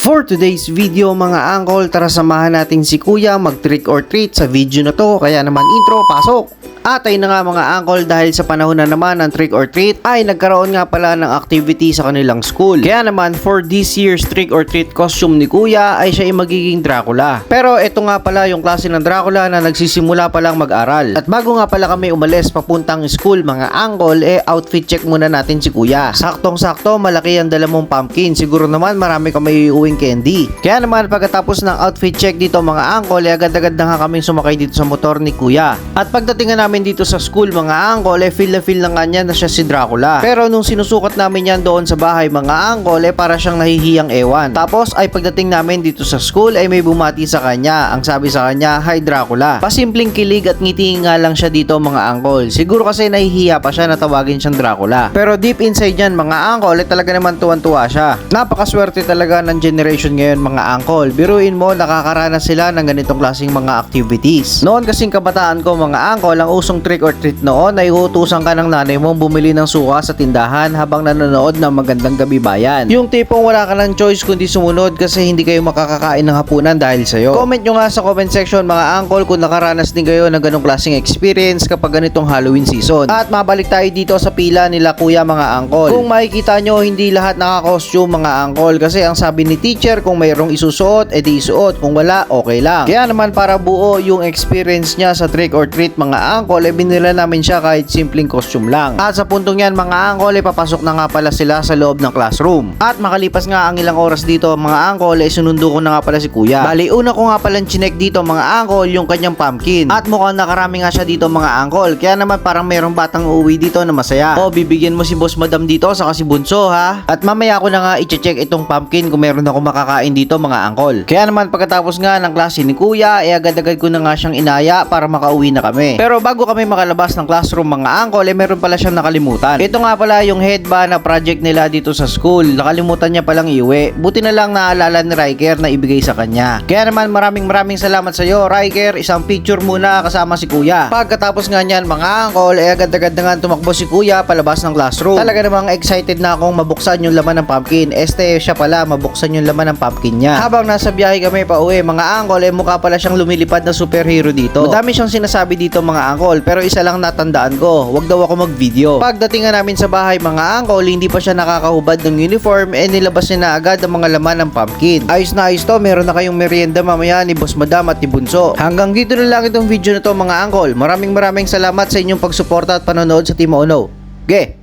For today's video mga angkol, tara samahan natin si Kuya mag-trick or treat sa video na to. Kaya naman intro, pasok! At ayun na nga mga angkol, dahil sa panahon na naman ng trick or treat ay nagkaroon nga pala ng activity sa kanilang school. Kaya naman for this year's trick or treat costume ni Kuya ay siya ay magiging Dracula. Pero ito nga pala yung klase ng Dracula na nagsisimula pa lang mag-aral. At bago nga pala kami umalis papuntang school mga angkol, outfit check muna natin si Kuya. Saktong-sakto malaki ang dala mong pumpkin. Siguro naman marami kami iuwing candy. Kaya naman pagkatapos ng outfit check dito mga angkol, agad-agad na nga kaming sumakay dito sa motor ni Kuya. At pagdating namin dito sa school mga angkol, feel na feel na nga niya na siya si Dracula. Pero nung sinusukat namin yan doon sa bahay mga angkol, para siyang nahihiyang ewan. Tapos ay pagdating namin dito sa school ay may bumati sa kanya. Ang sabi sa kanya, "Hi Dracula." Pasimpleng kilig at ngiti nga lang siya dito mga angkol. Siguro kasi nahihiya pa siya na tawagin siyang Dracula. Pero deep inside niyan mga angkol, talaga naman tuwan-tuwa siya. Napakaswerte talaga ng generation ngayon mga angkol. Biruin mo, nakakaranas sila ng ganitong klaseng mga activities. Noon kasing kabataan ko mga angkol, ang usong trick or treat noon ay uutusan ka ng nanay mong bumili ng suka sa tindahan habang nanonood ng Magandang Gabi Bayan. Yung tipong wala ka ng choice kundi sumunod kasi hindi kayo makakakain ng hapunan dahil sa'yo. Comment nyo nga sa comment section mga angkol kung nakaranas din kayo ng ganong klaseng experience kapag ganitong Halloween season. At mabalik tayo dito sa pila nila Kuya mga angkol. Kung makikita nyo, hindi lahat naka-costume mga angkol kasi ang sabi ni teacher, kung mayroong isusuot, edi isuot. Kung wala, okay lang. Kaya naman para buo yung experience niya sa trick or treat mga angkol, binila namin siya kahit simpleng costume lang. At sa puntong yan mga angkol, papasok na nga pala sila sa loob ng classroom. At makalipas nga ang ilang oras dito mga angkol, sunundo ko na nga pala si Kuya. Bali, una ko nga palang chinek dito mga angkol yung kanyang pumpkin. At mukhang nakarami nga siya dito mga angkol. Kaya naman parang mayroong batang uuwi dito na masaya. O, bibigyan mo si Boss Madam dito saka si Bunso ha. At mamaya ko na nga i-check itong pumpkin kung meron ako makakain dito mga angkol. Kaya naman pagkatapos nga ng klase ni Kuya, agad-agad ko na nga siyang inaya para makauwi na kami. Pero bago kami makalabas ng classroom mga angkol, meron pala siyang nakalimutan. Ito nga pala yung headband na project nila dito sa school. Nakalimutan niya palang iuwi. Buti na lang naalala ni Riker na ibigay sa kanya. Kaya naman maraming salamat sa iyo Riker. Isang picture muna kasama si Kuya. Pagkatapos nga niyan mga angkol, agad-agad na nga tumakbo si Kuya palabas ng classroom. Talaga namang excited na akong mabuksan yung laman ng pumpkin. Siya pala mabuksan yung laman ng pumpkin niya. Habang nasa biyahe kami pa uwi mga angkol, mukha pala siyang lumilipad na superhero dito. Madami siyang sinasabi dito mga angkol, pero isa lang natandaan ko, wag daw ako mag-video. Pagdating nga namin sa bahay mga angkol, hindi pa siya nakakahubad ng uniform, nilabas niya na agad ang mga laman ng pumpkin. Ayos na ayos to, meron na kayong merienda mamaya ni Boss Madam at ni Bunso. Hanggang dito na lang itong video na to mga angkol. Maraming salamat sa inyong pagsuporta at panonood sa Team Ono. Ge!